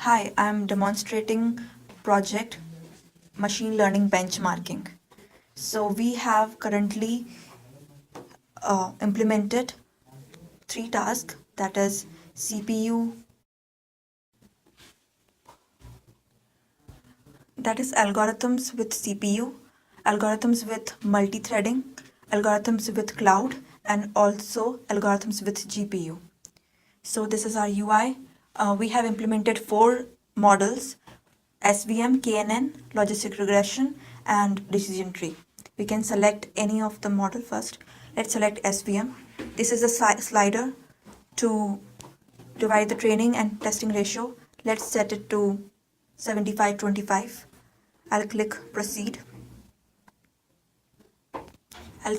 Hi, I'm demonstrating project machine learning benchmarking. So we have currently implemented three tasks, that is CPU, that is algorithms with CPU, algorithms with multi-threading, algorithms with cloud, and also algorithms with GPU. So this is our UI. We have implemented four models: SVM, KNN, logistic regression, and decision tree. We can select any of the model first. Let's select SVM. This is a slider to divide the training and testing ratio. Let's set it to 75-25. I'll click proceed. I'll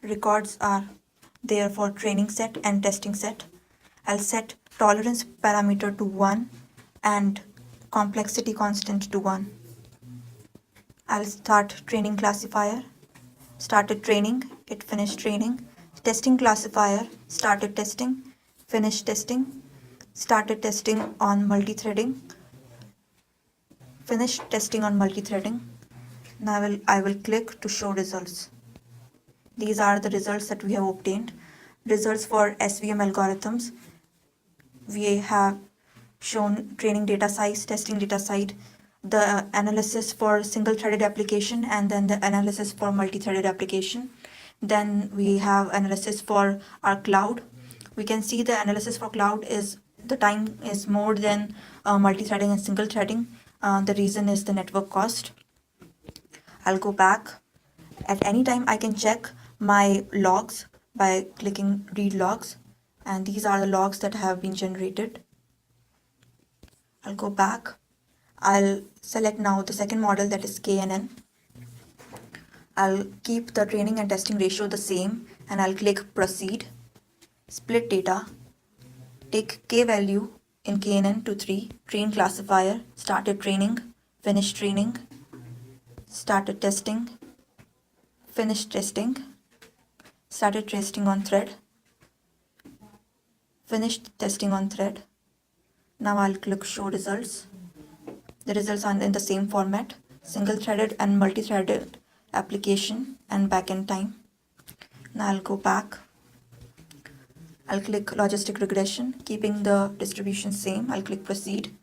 records are there for training set and testing set. I'll set tolerance parameter to 1 and complexity constant to 1. I'll start training classifier, started training, it finished training, testing classifier, started testing, finished testing, started testing on multi-threading, finished testing on multi-threading. Now I will click to show results. These are the results that we have obtained. Results for SVM algorithms. We have shown training data size, testing data size, the analysis for single-threaded application, and then the analysis for multi-threaded application. Then we have analysis for our cloud. We can see the analysis for cloud is the time is more than multi-threading and single-threading. The reason is the network cost. I'll go back. At any time, I can check my logs by clicking read logs, and these are the logs that have been generated. I'll go back. I'll select now the second model, that is KNN. I'll keep the training and testing ratio the same, and I'll click proceed. Split data. Take K value in KNN to 3. Train classifier. Started training. Finished training. Started testing. Finished testing. Started testing on thread. Finished testing on thread. Now I'll click show results. The results are in the same format: single-threaded and multi-threaded application and backend time. Now I'll go back. I'll click logistic regression, keeping the distribution same. I'll click proceed.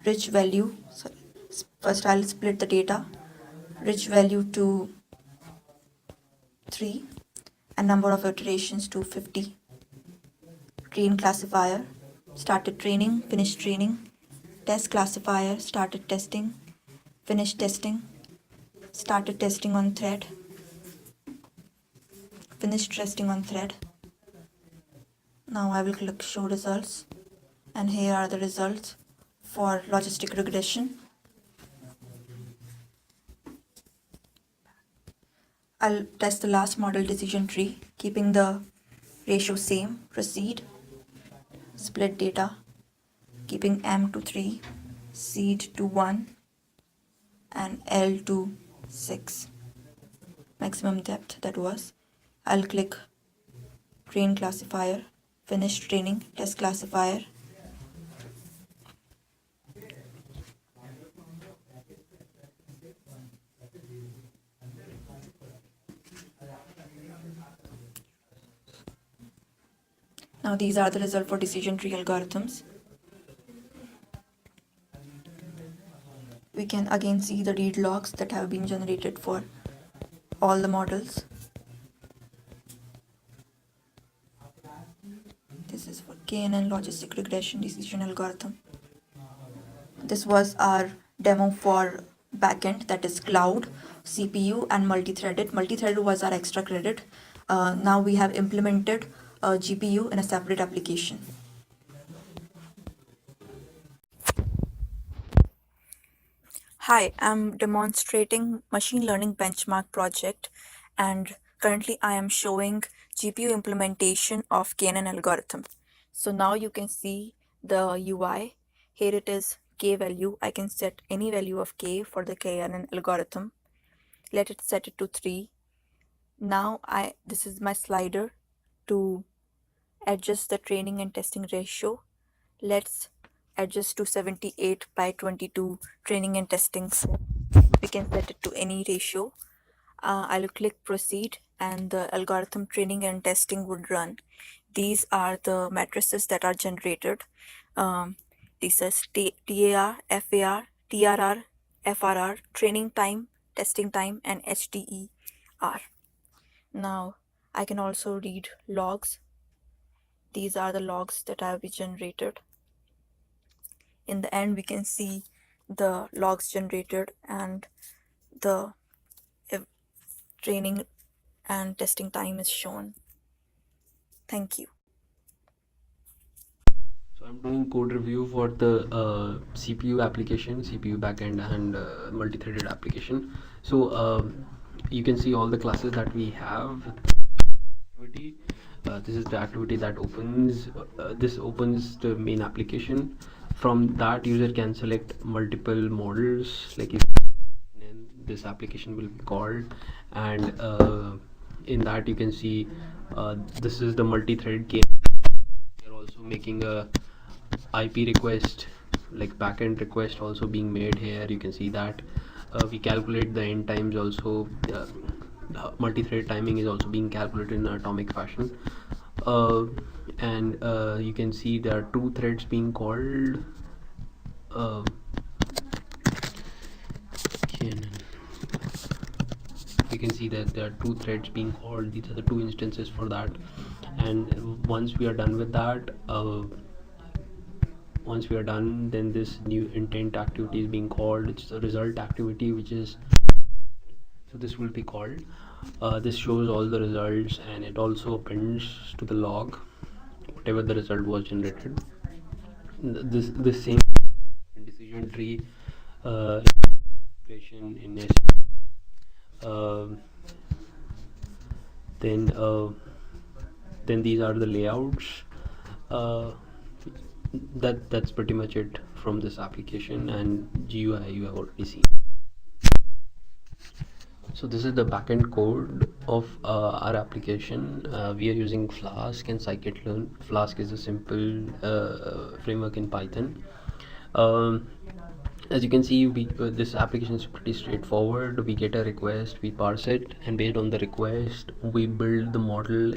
Rich value. So first I'll split the data. Rich value to 3 and number of iterations to 50. Train classifier. Started training, finished training. Test classifier, started testing, finished testing, started testing on thread, finished testing on thread. Now I will click show results, and here are the results for logistic regression. I'll test the last model decision tree, keeping the ratio same. Proceed. Split data, keeping M to 3, seed to 1, and L to 6. Maximum depth, that was. I'll click train classifier, finish training, test classifier. Now these are the results for decision tree algorithms. We can again see the read logs that have been generated for all the models. This is for KNN logistic regression decision algorithm. This was our demo for backend, that is cloud, CPU, and multi-threaded. Multi-threaded was our extra credit. Now we have implemented a GPU in a separate application. Hi, I'm demonstrating machine learning benchmark project, and currently I am showing GPU implementation of KNN algorithm. So now you can see the UI. Here it is K value. I can set any value of K for the KNN algorithm. Let it set it to 3. Now this is my slider to adjust the training and testing ratio. Let's adjust to 78/22 training and testing. We can set it to any ratio. I'll click proceed and the algorithm training and testing would run. These are the matrices that are generated. These are TAR, FAR, TRR, FRR, training time, testing time, and HTER. Now I can also read logs. These are the logs that have been generated. In the end, we can see the logs generated and the training and testing time is shown. Thank you. So I'm doing code review for the CPU application, CPU backend, and multi-threaded application. So you can see all the classes that we have. Activity. This is the activity that opens. This opens the main application. From that, user can select multiple models. Like if this application will be called, and in that you can see this is the multi-thread game. We are also making a IP request, like backend request also being made here. You can see that we calculate the end times also. Multi-thread timing is also being calculated in atomic fashion, and you can see there are two threads being called. You can see that there are two threads being called. These are the two instances for that, and once we are done with that, then this new intent activity is being called. It's a result activity, which is, so this will be called. This shows all the results, and it also appends to the log whatever the result was generated. This same decision tree in then these are the layouts. That's pretty much it from this application, and GUI you have already seen. So this is the backend code of our application. We are using Flask and scikit-learn. Flask is a simple framework in Python. As you can see, this application is pretty straightforward. We get a request, we parse it, and based on the request we build the model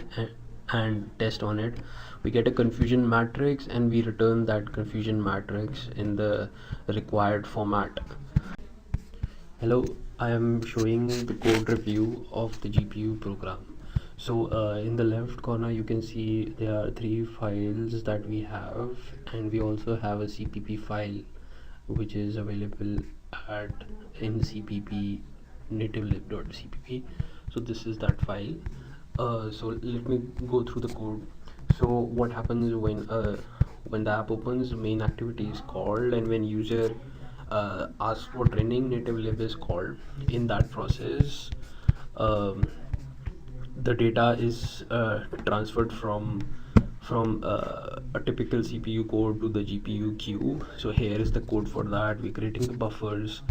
and test on it. We get a confusion matrix and we return that confusion matrix in the required format. Hello, I am showing the code review of the GPU program. So in the left corner you can see there are 3 files that we have, and we also have a CPP file which is available in cpp nativelib.cpp. So this is that file. So let me go through the code. So what happens when the app opens, the main activity is called, and when user asks for training, nativelib is called. In that process, the data is transferred from a typical CPU code to the GPU queue. So here is the code for that. We're creating the buffers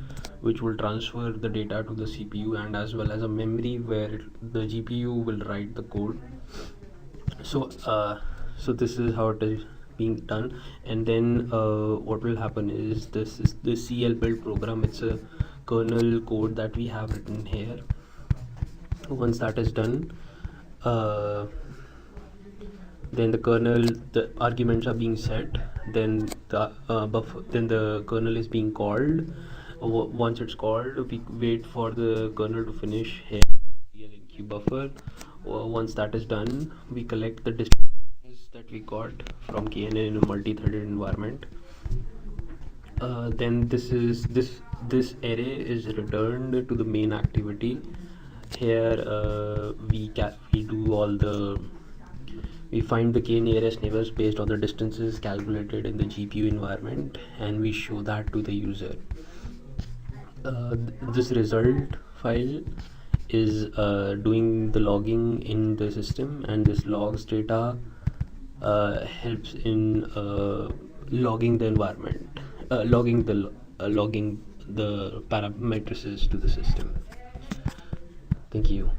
which will transfer the data to the CPU, and as well as a memory where the GPU will write the code. So this is how it is being done. And then what will happen is this is the CL build program. It's a kernel code that we have written here. Once that is done, then the arguments are being set, then the kernel is being called. Once it's called, we wait for the kernel to finish here in queue buffer. Once that is done, we collect the distances that we got from KNN in a multi-threaded environment. Then this array is returned to the main activity. Here we find the k nearest neighbors based on the distances calculated in the GPU environment, and we show that to the user. This result file is doing the logging in the system, and this logs data helps in logging the environment, logging the parameters to the system. Thank you.